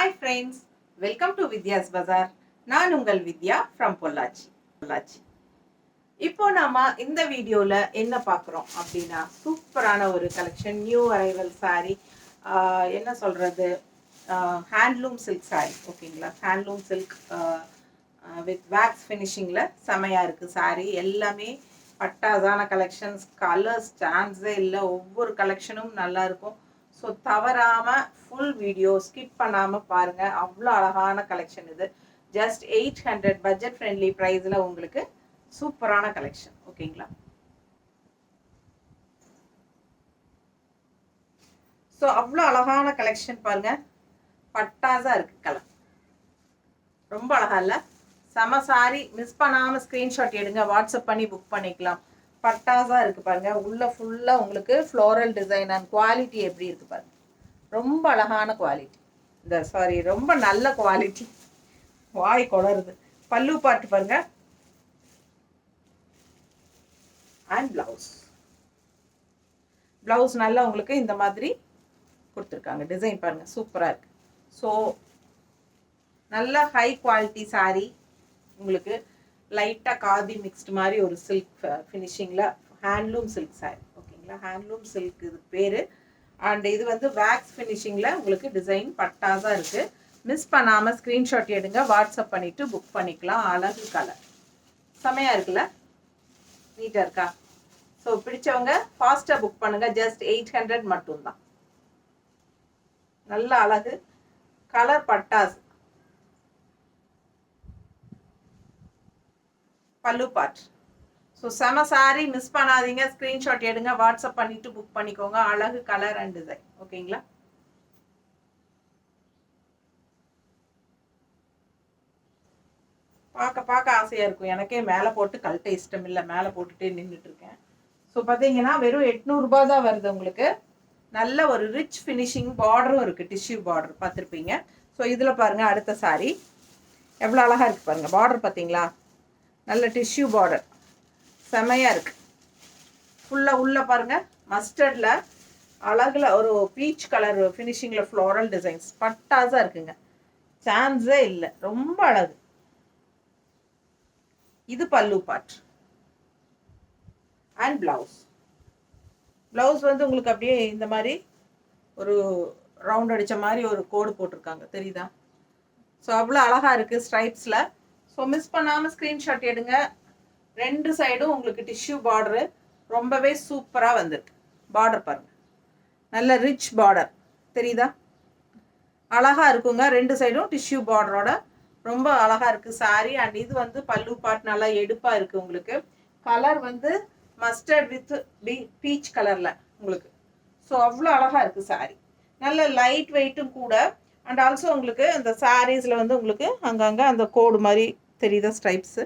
Hi friends, welcome to Vidya's Bazaar. நான் உங்கள் வித்யா from Pollachi. இப்போ நாம இந்த வீடியோல என்ன பார்க்குறோம் அப்படின்னா சூப்பரான ஒரு கலெக்ஷன் நியூ அரைவல் saree. என்ன சொல்றது, ஹேண்ட்லூம் சில்க் saree. ஓகேங்களா, ஹேண்ட்லூம் சில்க் வித் வேக்ஸ் ஃபினிஷிங்கில் செமையாக இருக்குது saree. எல்லாமே பட்டாசான கலெக்ஷன்ஸ், கலர்ஸ் சான்ஸே இல்லை. ஒவ்வொரு கலெக்ஷனும் நல்லா இருக்கும். ஸோ தவறாமல் ஃபுல் வீடியோ ஸ்கிப் பண்ணாமல் பாருங்கள். அவ்வளோ அழகான கலெக்ஷன் இது. ஜஸ்ட் 800 பட்ஜெட் ஃப்ரெண்ட்லி ப்ரைஸில் உங்களுக்கு சூப்பரான கலெக்ஷன். ஓகேங்களா, ஸோ அவ்வளோ அழகான கலெக்ஷன் பாருங்கள். பட்டாஸாக இருக்குது கலர், ரொம்ப அழகா இல்லை? செம சாரி. மிஸ் பண்ணாமல் ஸ்க்ரீன்ஷாட் எடுங்க, வாட்ஸ்அப் பண்ணி புக் பண்ணிக்கலாம். பட்டாஸாக இருக்குது பாருங்கள். உள்ளே ஃபுல்லாக உங்களுக்கு ஃப்ளோரல் டிசைன் அண்ட் குவாலிட்டி எப்படி இருக்குது பாருங்கள். ரொம்ப அழகான குவாலிட்டி, ரொம்ப நல்ல குவாலிட்டி. வாய் கொளருது. பல்லு பாட்டு பாருங்க அண்ட் பிளவுஸ் நல்லா உங்களுக்கு இந்த மாதிரி கொடுத்துருக்காங்க. டிசைன் பாருங்க, சூப்பராக இருக்கு. ஸோ நல்ல ஹை குவாலிட்டி சாரீ. உங்களுக்கு லைட்டாக காதி மிக்ஸ்டு மாதிரி ஒரு சில்க் ஃபினிஷிங்கில் ஹேண்ட்லூம் சில்க் சாரீ. ஓகேங்களா, ஹேண்ட்லூம் சில்க் இது பேர். அண்ட் இது வந்து வேக்ஸ் ஃபினிஷிங்கில் உங்களுக்கு டிசைன் பட்டாஸாக இருக்குது. மிஸ் பண்ணாமல் ஸ்க்ரீன்ஷாட் எடுங்க, வாட்ஸ்அப் பண்ணிவிட்டு புக் பண்ணிக்கலாம். அழகு கலர் செமையாக இருக்குல்ல, நீட்டாக இருக்கா? ஸோ பிடிச்சவங்க ஃபாஸ்ட்டாக புக் பண்ணுங்கள். ஜஸ்ட் 800 மட்டும்தான். நல்ல அழகு கலர், பட்டாஸ். பல்லு பாட். ஸோ செம சாரி, மிஸ் பண்ணாதீங்க. ஸ்க்ரீன்ஷாட் எடுங்க, வாட்ஸ்அப் பண்ணிவிட்டு புக் பண்ணிக்கோங்க. அழகு கலர் அண்ட் டிசைன். ஓகேங்களா, பார்க்க ஆசையாக இருக்கும். எனக்கே மேலே போட்டு கழட்ட இஷ்டம் இல்லை, மேலே போட்டுகிட்டே நின்றுட்டுருக்கேன். ஸோ பார்த்தீங்கன்னா வெறும் 800 தான் வருது உங்களுக்கு. நல்ல ஒரு ரிச் ஃபினிஷிங் பார்டரும் இருக்குது, டிஷ்யூ பார்டர் பார்த்துருப்பீங்க. ஸோ இதில் பாருங்கள், அடுத்த சாரி எவ்வளோ அழகாக இருக்குது பாருங்கள். பார்டர் பார்த்தீங்களா, நல்ல டிஷ்யூ பார்டர் செமையாக இருக்குது. ஃபுல்லாக உள்ளே பாருங்கள் மஸ்டர்டில் அழகில் ஒரு பீச் கலர் ஃபினிஷிங்கில் ஃப்ளோரல் டிசைன்ஸ் பட்டாஸாக இருக்குங்க. சான்ஸே இல்லை, ரொம்ப அழகு. இது பல்லு பாட் அண்ட் பிளவுஸ் வந்து உங்களுக்கு அப்படியே இந்த மாதிரி ஒரு ரவுண்ட் அடித்த மாதிரி ஒரு கோடு போட்டிருக்காங்க, தெரியுதா? ஸோ அவ்வளோ அழகாக இருக்குது ஸ்ட்ரைப்ஸில். ஸோ மிஸ் பண்ணாமல் ஸ்க்ரீன்ஷாட் எடுங்க. ரெண்டு சைடும் உங்களுக்கு டிஷ்யூ பார்டரு ரொம்பவே சூப்பராக வந்திருக்கு. பார்டர் பாருங்கள், நல்ல ரிச் பார்டர் தெரியுதா? அழகாக இருக்குங்க. ரெண்டு சைடும் டிஷ்யூ பார்டரோட ரொம்ப அழகாக இருக்குது சாரீ. அண்ட் இது வந்து பல்லு பாட் நல்லா எடுப்பாக இருக்குது. உங்களுக்கு கலர் வந்து மஸ்டர்ட் வித் பீச் கலரில் உங்களுக்கு. ஸோ அவ்வளோ அழகாக இருக்குது சாரீ. நல்ல லைட் வெயிட்டும் கூட. அண்ட் ஆல்சோ உங்களுக்கு அந்த சாரீஸில் வந்து உங்களுக்கு அங்கங்கே அந்த கோடு மாதிரி தெரியுதா, ஸ்ட்ரைப்ஸு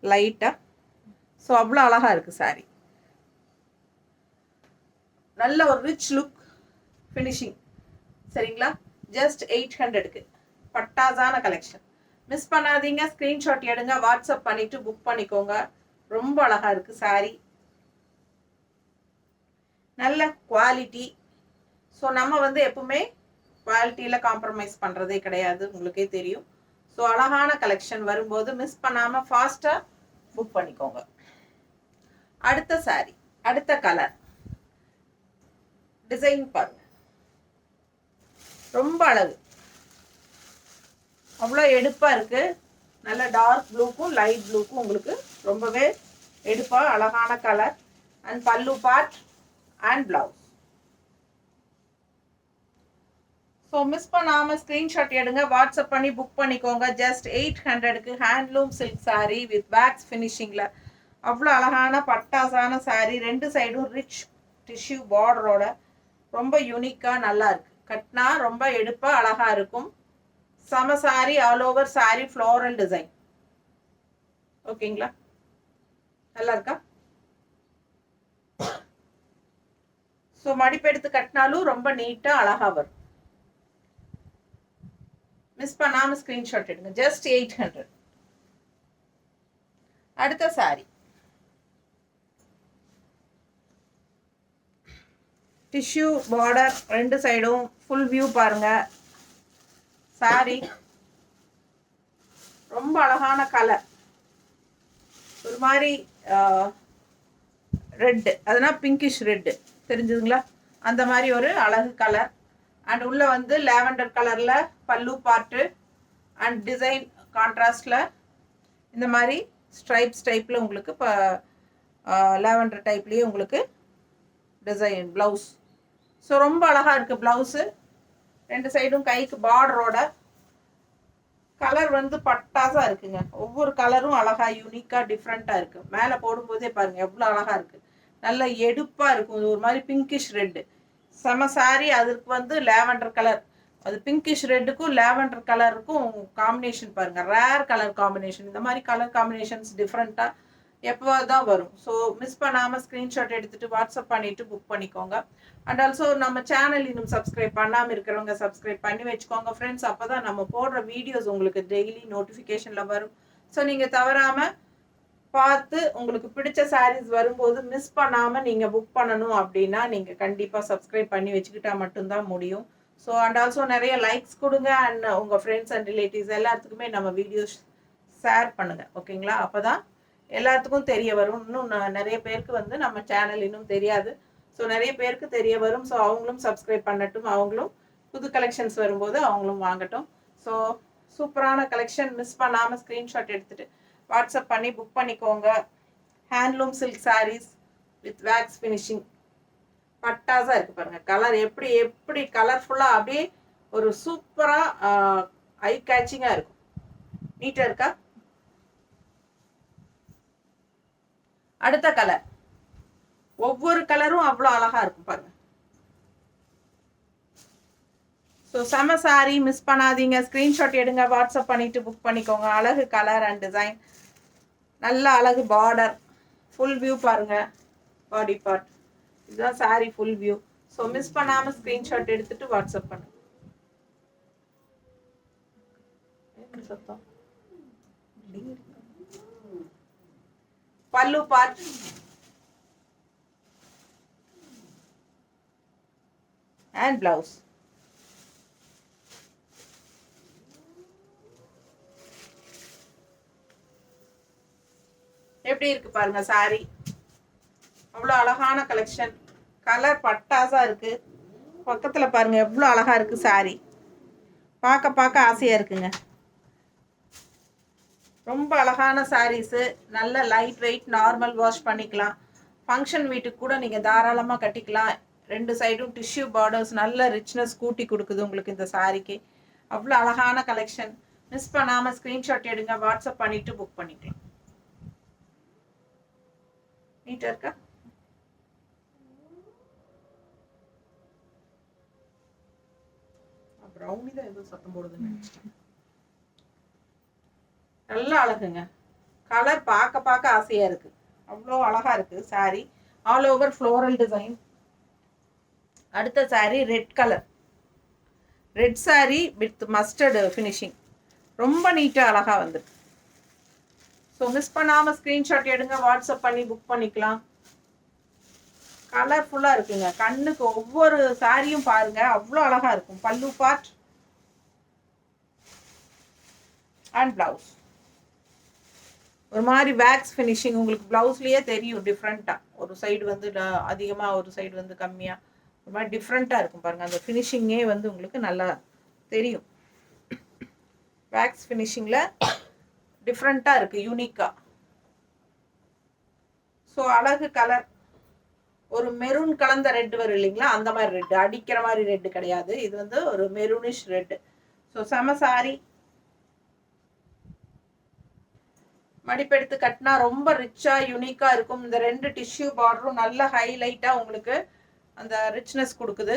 லைட்டாக. ஸோ அவ்வளோ அழகாக இருக்குது சாரீ. நல்ல ஒரு ரிச் லுக் ஃபினிஷிங். சரிங்களா, ஜஸ்ட் 800க்கு பட்டாசான கலெக்ஷன். மிஸ் பண்ணாதீங்க, ஸ்க்ரீன்ஷாட் எடுங்க, வாட்ஸ்அப் பண்ணிவிட்டு புக் பண்ணிக்கோங்க. ரொம்ப அழகாக இருக்குது சாரீ, நல்ல குவாலிட்டி. ஸோ நம்ம வந்து எப்பவுமே குவாலிட்டியில் காம்ப்ரமைஸ் பண்ணுறதே கிடையாது, உங்களுக்கே தெரியும். ஸோ அழகான கலெக்ஷன் வரும்போது மிஸ் பண்ணாமல் ஃபாஸ்ட்டாக புக் பண்ணிக்கோங்க. அடுத்த சாரீ, அடுத்த கலர் டிசைன் பாருங்க, ரொம்ப அழகு. அவ்வளோ எடுப்பாக இருக்குது. நல்ல டார்க் ப்ளூக்கும் லைட் ப்ளூக்கும் உங்களுக்கு ரொம்பவே எடுப்பாக அழகான colour. And pallu part and blouse. So miss பண்ணாமல் ஸ்க்ரீன்ஷாட் எடுங்க, வாட்ஸ்அப் பண்ணி புக் பண்ணிக்கோங்க. ஜஸ்ட் 800க்கு handloom silk sari with wax ஃபினிஷிங்கில் அவ்வளோ அழகான பட்டாசான சாரீ. ரெண்டு சைடும் ரிச் டிஷ்யூ பார்டரோட ரொம்ப யூனிக்காக நல்லா இருக்குது. கட்டினா ரொம்ப எடுப்பாக அழகாக இருக்கும். சம sorry, all over sorry floral design. ஓகேங்களா, நல்லா இருக்கா? ஸோ மடிப்பெடுத்து கட்டினாலும் ரொம்ப நீட்டாக அழகாக வரும். மிஸ் பண்ணாமல் ஸ்க்ரீன்ஷாட் எடுங்க. ஜஸ்ட் 800. அடுத்த சாரி டிஷ்யூ பார்டர், ரெண்டு சைடும் ஃபுல் வியூ பாருங்க. சாரி ரொம்ப அழகான கலர், ஒரு மாதிரி ரெட்டு, அதனால் பிங்கிஷ் ரெட்டு தெரிஞ்சுதுங்களா, அந்த மாதிரி ஒரு அழகு கலர். அண்ட் உள்ள வந்து லேவெண்டர் கலர்ல பல்லு பார்ட்டு அண்ட் டிசைன் கான்ட்ராஸ்ட்ல இந்த மாதிரி ஸ்ட்ரைப்ஸ் டைப்ல உங்களுக்கு இப்போ லேவெண்டர் டைப்லேயே உங்களுக்கு டிசைன் ப்ளவுஸ். ஸோ ரொம்ப அழகாக இருக்குது ப்ளவுஸு. 2 சைடும் கைக்கு பார்டரோட கலர் வந்து பட்டாசாக இருக்குங்க. ஒவ்வொரு கலரும் அழகாக யூனிக்காக டிஃப்ரெண்ட்டாக இருக்குது. மேலே போடும்போதே பாருங்கள் எவ்வளோ அழகாக இருக்குது. நல்ல எடுப்பாக இருக்கும். ஒரு மாதிரி பிங்கிஷ் ரெட்டு செம சாரி. அதுக்கு வந்து லேவெண்டர் கலர், அது பிங்கிஷ் ரெட்டுக்கும் லேவெண்டர் கலருக்கும் காம்பினேஷன் பாருங்கள், ரேர் கலர் காம்பினேஷன். இந்த மாதிரி கலர் காம்பினேஷன்ஸ் டிஃப்ரெண்ட்டாக எப்போ தான் வரும். ஸோ மிஸ் பண்ணாமல் ஸ்க்ரீன்ஷாட் எடுத்துகிட்டு வாட்ஸ்அப் பண்ணிவிட்டு புக் பண்ணிக்கோங்க. அண்ட் ஆல்சோ நம்ம சேனல் இன்னும் சப்ஸ்கிரைப் பண்ணாமல் இருக்கிறவங்க சப்ஸ்கிரைப் பண்ணி வச்சுக்கோங்க ஃப்ரெண்ட்ஸ். அப்போ தான் நம்ம போடுற வீடியோஸ் உங்களுக்கு டெய்லி நோட்டிஃபிகேஷனில் வரும். ஸோ நீங்கள் தவறாமல் பார்த்து உங்களுக்கு பிடிச்ச சாரீஸ் வரும்போது மிஸ் பண்ணாமல் நீங்கள் புக் பண்ணணும் அப்படின்னா நீங்கள் கண்டிப்பாக சப்ஸ்கிரைப் பண்ணி வச்சுக்கிட்டா மட்டும்தான் முடியும். ஸோ அண்ட் ஆல்சோ நிறைய லைக்ஸ் கொடுங்க. அண்ட் உங்கள் ஃப்ரெண்ட்ஸ் அண்ட் ரிலேட்டிவ்ஸ் எல்லாத்துக்குமே நம்ம வீடியோஸ் ஷேர் பண்ணுங்கள், ஓகேங்களா? அப்போ தான் எல்லாத்துக்கும் தெரிய வரும். இன்னும் நிறைய பேருக்கு வந்து நம்ம சேனல் இன்னும் தெரியாது. ஸோ நிறைய பேருக்கு தெரிய வரும். ஸோ அவங்களும் சப்ஸ்கிரைப் பண்ணட்டும், அவங்களும் புது கலெக்ஷன்ஸ் வரும்போது அவங்களும் வாங்கட்டும். ஸோ சூப்பரான கலெக்ஷன், மிஸ் பண்ணாமல் ஸ்க்ரீன்ஷாட் எடுத்துகிட்டு வாட்ஸ்அப் பண்ணி புக் பண்ணிக்கோங்க. Handloom silk sarees with wax finishing பட்டாஸாக இருக்குது பாருங்கள். கலர் எப்படி எப்படி கலர்ஃபுல்லாக அப்படியே ஒரு சூப்பராக ஐ கேச்சிங்காக இருக்கும். நீட்டாக இருக்கா? அடுத்த கலர், ஒவ்வொரு கலரும் அவ்வளோ அழகாக இருக்கும் பாருங்கள். ஸோ செம சாரி, மிஸ் பண்ணாதீங்க. ஸ்க்ரீன்ஷாட் எடுங்க, வாட்ஸ்அப் பண்ணிவிட்டு புக் பண்ணிக்கோங்க. அழகு கலர் அண்ட் டிசைன், நல்ல அழகு பார்டர், ஃபுல் வியூ பாருங்கள். பாடி பார்ட் இதுதான் sorry full view. So miss பண்ணாமல் ஸ்க்ரீன்ஷாட் எடுத்துகிட்டு வாட்ஸ்அப் பண்ணுங்க. சத்தம் பல்லு பார்ட் and blouse. எப்படி இருக்கு பாருங்க சாரி, அவ்வளோ அழகான கலெக்ஷன். கலர் பட்டாசா இருக்கு. பக்கத்துல பாருங்க எவ்வளோ அழகா இருக்கு சாரி. பார்க்க பார்க்க ஆசையா இருக்குங்க. ரொம்ப அழகான சாரீஸு, நல்ல லைட் வெயிட், நார்மல் வாஷ் பண்ணிக்கலாம். ஃபங்க்ஷன் வீட்டுக்கு கூட நீங்கள் தாராளமாக கட்டிக்கலாம். 2 சைடும் டிஷ்யூ பார்டர்ஸ், நல்ல ரிச்னஸ் கூட்டி கொடுக்குது உங்களுக்கு இந்த சாரிக்கு. அவ்வளோ அழகான கலெக்ஷன். மிஸ் பண்ணாமல் ஸ்க்ரீன்ஷாட் எடுங்க, வாட்ஸ்அப் பண்ணிவிட்டு புக் பண்ணிக்கலாம். நீட்டாக இருக்கா? ப்ரௌனி தான் எதுவும் சத்தம் போடுதுன்னு நினச்சிட்டேன். நல்ல அழகுங்க. கலர் பார்க்க பார்க்க ஆசையாக இருக்குது. அவ்வளோ அழகாக இருக்குது saree. All over floral design. அடுத்த saree red colour, red saree with mustard finishing. ரொம்ப நீட்டாக அழகாக வந்துருக்கு. ஸோ மிஸ் பண்ணாமல் ஸ்க்ரீன்ஷாட் எடுங்க, வாட்ஸ்அப் பண்ணி புக் பண்ணிக்கலாம். கலர்ஃபுல்லாக இருக்குங்க. கண்ணுக்கு ஒவ்வொரு சாரியும் பாருங்கள் அவ்வளோ அழகாக இருக்கும். பல்லு பார்ட் அண்ட் ப்ளவுஸ் ஒரு மாதிரி வேக்ஸ் ஃபினிஷிங். உங்களுக்கு ப்ளவுஸ்லேயே தெரியும் டிஃப்ரெண்ட்டாக. ஒரு சைடு வந்து அதிகமாக, ஒரு சைடு வந்து கம்மியாக, ஒரு மாதிரி டிஃப்ரெண்ட்டாக இருக்கும் பாருங்கள். அந்த ஃபினிஷிங்கே வந்து உங்களுக்கு நல்லா தெரியும். வேக்ஸ் ஃபினிஷிங்கில் டிஃப்ரெண்ட்டாக இருக்குது, யூனிக்காக. ஸோ அழகு கலர். ஒரு மெரூன் கலந்த ரெட் வரும் இல்லைங்களா, அந்த மாதிரி ரெட்டு, அடிக்கிற மாதிரி ரெட்டு கிடையாது. இது வந்து ஒரு மெரூனிஷ் ரெட்டு. ஸோ செம சாரி. மடிப்பெடுத்து கட்டினா ரொம்ப ரிச்சாக யூனிக்காக இருக்கும். இந்த 2 டிஷ்யூ பார்டரும் நல்ல ஹைலைட்டாக உங்களுக்கு அந்த ரிச்னஸ் கொடுக்குது.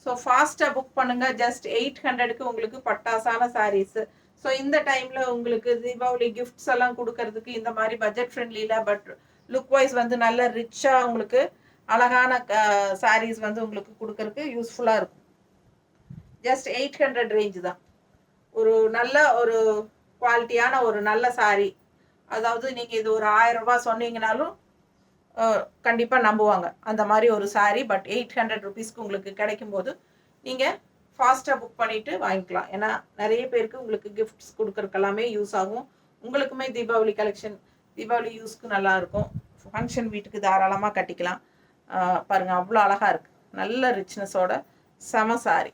ஸோ ஃபாஸ்ட்டாக புக் பண்ணுங்கள். ஜஸ்ட் 800க்கு உங்களுக்கு பட்டாசான சாரீஸு. ஸோ இந்த டைமில் உங்களுக்கு தீபாவளி கிஃப்ட்ஸ் எல்லாம் கொடுக்கறதுக்கு இந்த மாதிரி பட்ஜெட் ஃப்ரெண்ட்லியில் பட் லுக் வைஸ் வந்து நல்ல ரிச்சாக உங்களுக்கு அழகான சாரீஸ் வந்து உங்களுக்கு கொடுக்கறதுக்கு யூஸ்ஃபுல்லாக இருக்கும். ஜஸ்ட் 800 ரேஞ்சு தான். ஒரு நல்ல ஒரு குவாலிட்டியான ஒரு நல்ல சாரி. அதாவது நீங்கள் இது ஒரு 1000 ரூபாய் சொன்னீங்கனாலும் கண்டிப்பாக நம்புவாங்க அந்த மாதிரி ஒரு சாரி. பட் 800 ருபீஸ்க்கு உங்களுக்கு கிடைக்கும் போது நீங்கள் ஃபாஸ்ட்டாக புக் பண்ணிவிட்டு வாங்கிக்கலாம். ஏன்னா நிறைய பேருக்கு உங்களுக்கு கிஃப்ட்ஸ் கொடுக்குறக்கு எல்லாமே யூஸ் ஆகும். உங்களுக்குமே தீபாவளி கலெக்ஷன் தீபாவளி யூஸ்க்கு நல்லாயிருக்கும். ஃபங்க்ஷன் வீட்டுக்கு தாராளமாக கட்டிக்கலாம். பாருங்கள் அவ்வளோ அழகாக இருக்குது. நல்ல ரிச்னஸோட செம சாரி.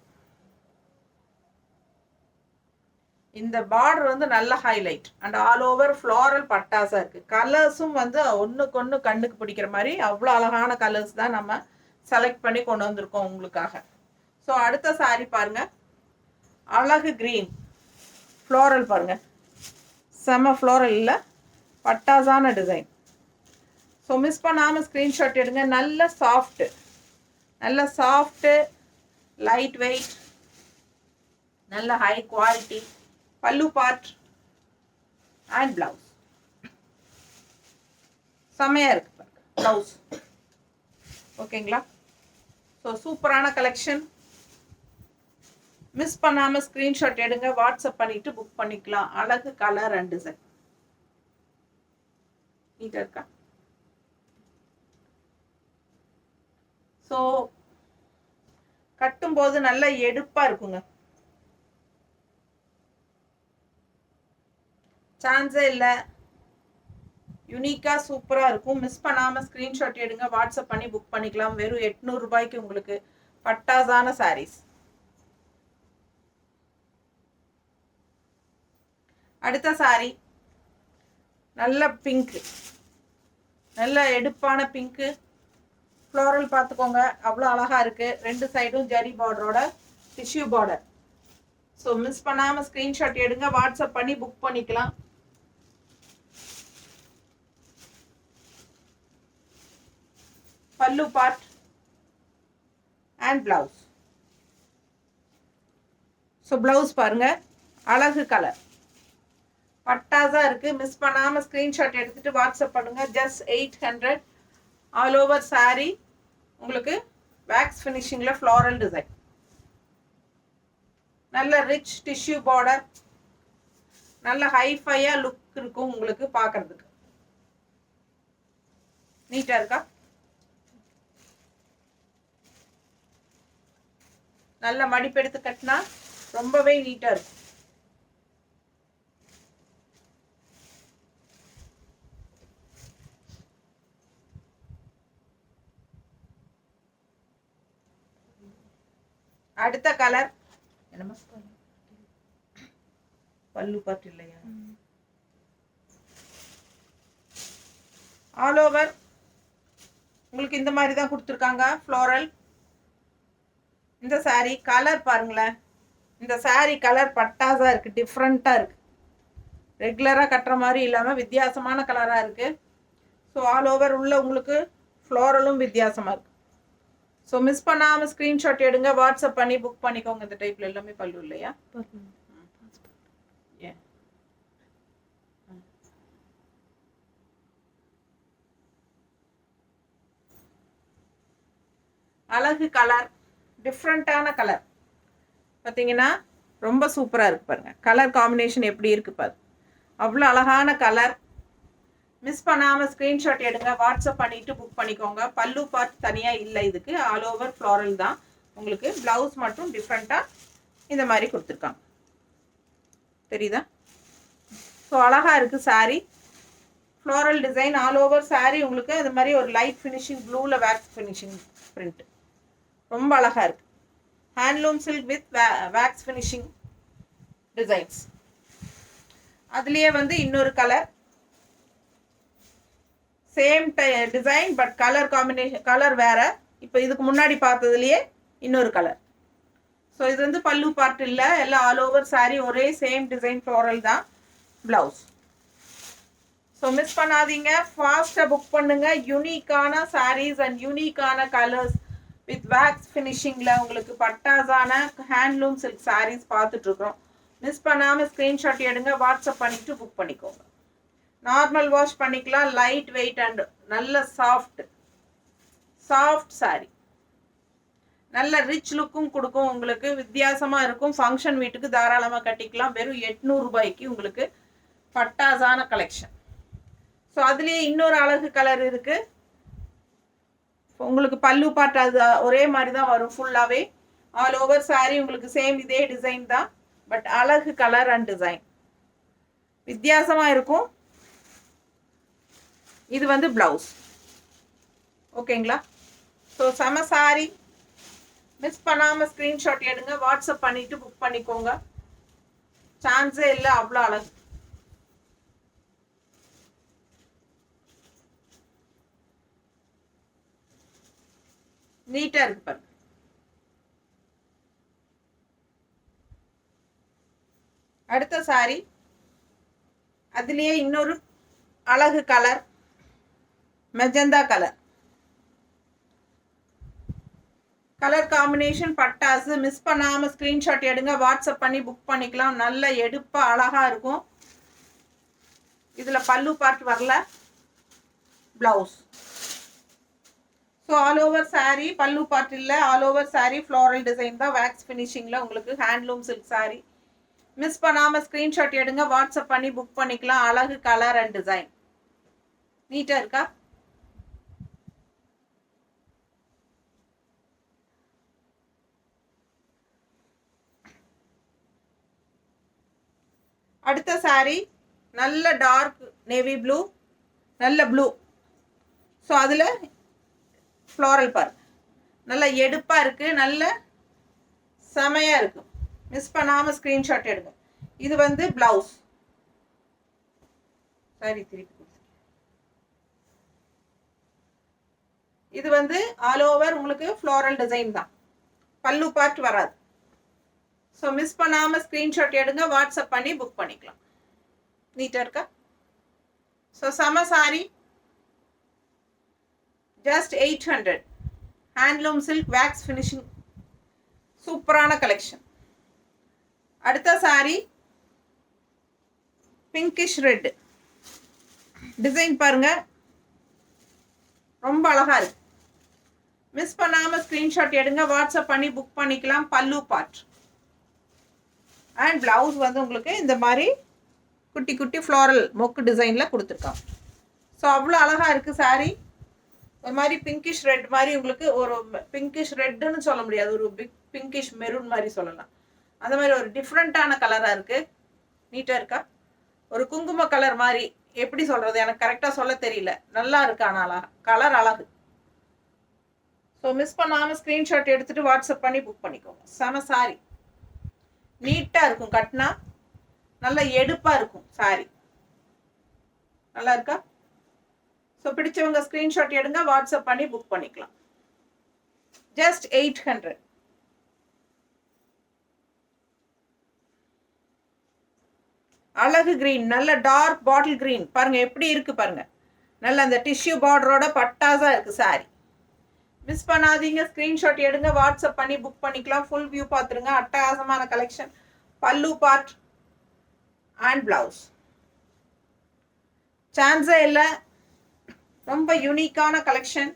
இந்த பார்டர் வந்து நல்ல highlight and all over floral பட்டாஸாக இருக்குது. கலர்ஸும் வந்து ஒன்றுக்கு ஒன்று கண்ணுக்கு பிடிக்கிற மாதிரி அவ்வளோ அழகான கலர்ஸ் தான் நம்ம செலக்ட் பண்ணி கொண்டு வந்திருக்கோம் உங்களுக்காக. ஸோ அடுத்த சாரி பாருங்கள், அழகு க்ரீன் ஃப்ளோரல் பாருங்கள், செம ஃப்ளோரல் இல்லை பட்டாஸான டிசைன். ஸோ மிஸ் பண்ணாமல் ஸ்க்ரீன்ஷாட் எடுங்க. நல்ல சாஃப்ட்டு லைட் வெயிட், நல்ல ஹை குவாலிட்டி. பல்லு பார்ட் அண்ட் பிளவுஸ் செம்மையாக இருக்கு பிளவுஸ். ஓகேங்களா? ஸோ சூப்பரான கலெக்ஷன். மிஸ் பண்ணாமல் ஸ்க்ரீன்ஷாட் எடுங்க, வாட்ஸ்அப் பண்ணிட்டு புக் பண்ணிக்கலாம். அழகு கலர் அண்ட் டிசைன். நீட்டாக இருக்கா? ஸோ கட்டும்போது நல்லா எடுப்பாக இருக்குங்க, சான்ஸே இல்லை. யூனிக்காக சூப்பராக இருக்கும். மிஸ் பண்ணாமல் ஸ்க்ரீன்ஷாட் எடுங்க, வாட்ஸ்அப் பண்ணி புக் பண்ணிக்கலாம். வெறும் 800 ரூபாய்க்கு உங்களுக்கு பட்டாஸான சாரீஸ். அடுத்த சாரி நல்ல பிங்க்கு, நல்ல எடுப்பான பிங்க்கு. ஃப்ளோரல் பார்த்துக்கோங்க, அவ்வளோ அழகாக இருக்குது. 2 சைடும் ஜரி பார்டரோட டிஷ்யூ பார்டர். ஸோ மிஸ் பண்ணாமல் ஸ்க்ரீன்ஷாட் எடுங்க, வாட்ஸ்அப் பண்ணி புக் பண்ணிக்கலாம். Pallu part and blouse. So blouse பாருங்க, அழகு கலர் பட்டாஸா இருக்கு. மிஸ் பண்ணாம ஸ்கிரீன்ஷாட் எடுத்துட்டு வாட்ஸ்அப் பண்ணுங்க. ஜஸ்ட் 800. ஆல் ஓவர் சாரி உங்களுக்கு வேக்ஸ் ஃபினிஷிங்ல ஃப்ளாரல் டிசைன், நல்ல ரிச் டிஷ்யூ பார்டர், நல்ல ஹைஃபையா லுக் இருக்கும் உங்களுக்கு பார்க்கறதுக்கு. நீட்டா இருக்கா? நல்ல மடிப்பெடுத்து கட்டினா ரொம்பவே நீட்டா இருக்கும். அடுத்த கலர் என்னமா பல்லு பார்ட் இல்லையா? ஆல் ஓவர் உங்களுக்கு இந்த மாதிரி தான் கொடுத்துருக்காங்க ஃப்ளோரல். இந்த சாரி கலர் பாருங்களேன், இந்த சாரி கலர் பட்டாஸா இருக்கு, டிஃப்ரெண்டா இருக்கு. ரெகுலராக கட்டுற மாதிரி இல்லாமல் வித்தியாசமான கலராக இருக்கு. ஸோ ஆல் ஓவர் உள்ள உங்களுக்கு ஃப்ளோரலும் வித்தியாசமாக இருக்கு. ஸோ மிஸ் பண்ணாமல் ஸ்க்ரீன்ஷாட் எடுங்க, வாட்ஸ்அப் பண்ணி புக் பண்ணிக்கோங்க. இந்த டைப்ல எல்லாமே பல்லு இல்லையா? அழகு கலர், டிஃப்ரெண்ட்டான கலர் பார்த்தீங்கன்னா ரொம்ப சூப்பராக இருக்கு பாருங்க. கலர் காம்பினேஷன் எப்படி இருக்கு பாரு, அவ்வளோ அழகான கலர். மிஸ் பண்ணாமல் ஸ்க்ரீன்ஷாட் எடுங்க, வாட்ஸ்அப் பண்ணிட்டு புக் பண்ணிக்கோங்க. பல்லு பார்ட் தனியாக இல்லை, இதுக்கு ஆல் ஓவர் ஃப்ளாரல் தான். உங்களுக்கு ப்ளவுஸ் மட்டும் டிஃப்ரெண்ட்டாக இந்த மாதிரி கொடுத்துருக்காங்க, தெரியுதா? ஸோ அழகாக இருக்குது sari. Floral design all over sari உங்களுக்கு இந்த மாதிரி ஒரு லைட் ஃபினிஷிங் ப்ளூவில் வேக்ஸ் ஃபினிஷிங் பிரிண்ட் ரொம்ப அழகாக இருக்குது. Handloom silk with wax finishing designs. அதுலேயே வந்து இன்னொரு colour, same design but colour combination, colour வேற. இப்போ இதுக்கு முன்னாடி பார்த்ததுலேயே இன்னொரு கலர். ஸோ இது வந்து பல்லு பார்ட் இல்லை, எல்லாம் ஆல் ஓவர் சாரீ ஒரே சேம் டிசைன் ஃப்ளோரல் தான் ப்ளவுஸ். ஸோ மிஸ் பண்ணாதீங்க, ஃபாஸ்ட்டாக புக் பண்ணுங்க. யூனிக்கான சாரீஸ் அண்ட் யூனிக்கான கலர்ஸ் வித் வேக்ஸ் ஃபினிஷிங்கில் உங்களுக்கு பட்டாஸான ஹேண்ட்லூம் சில்க் சாரீஸ் பார்த்துட்ருக்குறோம். மிஸ் பண்ணாமல் ஸ்க்ரீன்ஷாட் எடுங்க, வாட்ஸ்அப் பண்ணிவிட்டு புக் பண்ணிக்கோங்க. நார்மல் வாஷ் பண்ணிக்கலாம். லைட் வெயிட் அண்ட் நல்ல சாஃப்ட் சாரி, நல்ல ரிச் லுக்கும் கொடுக்கும் உங்களுக்கு, வித்தியாசமாக இருக்கும். ஃபங்க்ஷன் வீட்டுக்கு தாராளமாக கட்டிக்கலாம். வெறும் 800 ரூபாய்க்கு உங்களுக்கு பட்டாஸான கலெக்ஷன். ஸோ அதுலேயே இன்னொரு அழகு கலர் இருக்குது உங்களுக்கு. பல்லு பார்ட் அது ஒரே மாதிரி தான் வரும் ஃபுல்லாகவே. ஆல் ஓவர் saree உங்களுக்கு சேம் இதே டிசைன் தான், பட் அழகு கலர் அண்ட் டிசைன் வித்தியாசமாக இருக்கும். இது வந்து ப்ளவுஸ். ஓகேங்களா? ஸோ செம saree. மிஸ் பண்ணாமல் ஸ்க்ரீன்ஷாட் எடுங்க, வாட்ஸ்அப் பண்ணிவிட்டு புக் பண்ணிக்கோங்க. சான்ஸே இல்லை, அவ்வளோ அழகு. நீட்டாக இருக்கு பாருங்க. அடுத்த saree அதுலேயே இன்னொரு அழகு colour, magenta colour. Colour combination பட்டாசு. மிஸ் பண்ணாமல் ஸ்க்ரீன்ஷாட் எடுங்க, வாட்ஸ்அப் பண்ணி புக் பண்ணிக்கலாம். நல்ல எடுப்பாக அழகாக இருக்கும். இதில் பல்லு பார்ட் வரல, blouse. So all over saree பல்லு பார்ட் இல்லை, all over saree floral design தான், வேக்ஸ் ஃபினிஷிங்கில் உங்களுக்கு ஹேண்ட்லூம் சில்க் saree. மிஸ் பண்ணாமல் ஸ்க்ரீன்ஷாட் எடுங்க, வாட்ஸ்அப் பண்ணி புக் பண்ணிக்கலாம். அழகு கலர் அண்ட் டிசைன் நீட்டாக இருக்கா? அடுத்த saree நல்ல டார்க் நேவி ப்ளூ, நல்ல ப்ளூ. ஸோ அதில் ஃப்ளோரல் பார் நல்ல எடுப்பாக இருக்குது, நல்ல செமையாக இருக்கும். மிஸ் பண்ணாமல் ஸ்க்ரீன்ஷாட் எடுங்க. இது வந்து ப்ளவுஸ். சாரி திருப்பி இது வந்து ஆல் ஓவர் உங்களுக்கு ஃப்ளோரல் டிசைன் தான், பல்லு பார்ட் வராது. ஸோ மிஸ் பண்ணாமல் ஸ்க்ரீன்ஷாட் எடுங்க, வாட்ஸ்அப் பண்ணி புக் பண்ணிக்கலாம். நீட்டாக இருக்கா? ஸோ செம saree, just 800. Handloom silk wax finishing, சூப்பரான கலெக்ஷன். அடுத்த saree பிங்கிஷ் ரெட் டிசைன் பாருங்க, ரொம்ப அழகா இருக்கு. மிஸ் பண்ணாமல் ஸ்க்ரீன்ஷாட் எடுங்க, வாட்ஸ்அப் பண்ணி புக் பண்ணிக்கலாம். பல்லு பார்ட் அண்ட் ப்ளவுஸ் வந்து உங்களுக்கு இந்த மாதிரி குட்டி குட்டி ஃப்ளோரல் மொக்கு டிசைனில் கொடுத்துருக்காங்க. ஸோ அவ்வளோ அழகாக இருக்குது saree. ஒரு மாதிரி பிங்கிஷ் ரெட் மாதிரி, உங்களுக்கு ஒரு பிங்கிஷ் ரெட்டுன்னு சொல்ல முடியாது, ஒரு பிங்கிஷ் மெரூன் மாதிரி சொல்லலாம். அந்த மாதிரி ஒரு டிஃப்ரெண்ட்டான கலராக இருக்குது. நீட்டாக இருக்கா? ஒரு குங்கும கலர் மாதிரி, எப்படி சொல்கிறது எனக்கு கரெக்டாக சொல்ல தெரியல. நல்லா இருக்கு, ஆனால் அழகா கலர் அழகு. ஸோ மிஸ் பண்ணாமல் ஸ்க்ரீன்ஷாட் எடுத்துகிட்டு வாட்ஸ்அப் பண்ணி புக் பண்ணிக்கோங்க. செம saree, நீட்டாக இருக்கும், கட்டினா நல்லா எடுப்பாக இருக்கும் saree. நல்லா இருக்கா? ஸோ பிடிச்சவங்க ஸ்க்ரீன்ஷாட் எடுங்க, வாட்ஸ்அப் பண்ணி புக் பண்ணிக்கலாம். ஜஸ்ட் 800. அழகு கிரீன், நல்ல டார்க் பாட்டில் கிரீன் பாருங்க எப்படி இருக்கு பாருங்க. நல்ல அந்த டிஷ்யூ பார்டரோட பட்டாசா இருக்கு saree. மிஸ் பண்ணாதீங்க, ஸ்க்ரீன்ஷாட் எடுங்க, வாட்ஸ்அப் பண்ணி புக் பண்ணிக்கலாம். ஃபுல் வியூ பார்த்துருங்க. அட்டகாசமான கலெக்ஷன். பல்லு பார்ட் அண்ட் ப்ளவுஸ் சான்ஸே இல்லை, ரொம்ப யூனிக்கான collection.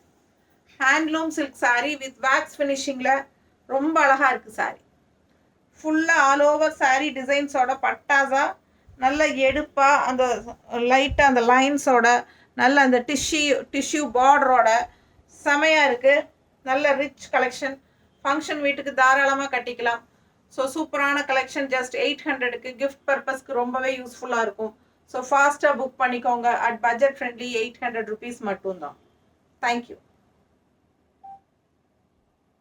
Handloom silk saree with wax ஃபினிஷிங்கில் ரொம்ப அழகாக இருக்குது saree. ஃபுல்லாக ஆல் ஓவர் saree டிசைன்ஸோட பட்டாசா, நல்ல எடுப்பாக அந்த லைட்டாக அந்த லைன்ஸோட, நல்ல அந்த டிஷ்யூ பார்டரோட செமையாக இருக்குது. நல்ல ரிச் கலெக்ஷன். ஃபங்க்ஷன் வீட்டுக்கு தாராளமாக கட்டிக்கலாம். ஸோ சூப்பரான கலெக்ஷன். ஜஸ்ட் 800க்கு கிஃப்ட் பர்பஸ்க்கு ரொம்பவே யூஸ்ஃபுல்லாக இருக்கும். ஸோ ஃபாஸ்ட்டாக புக் பண்ணிக்கோங்க. அட் பட்ஜெட் ஃப்ரெண்ட்லி 800 rupees மட்டும்தான். தேங்க்யூ.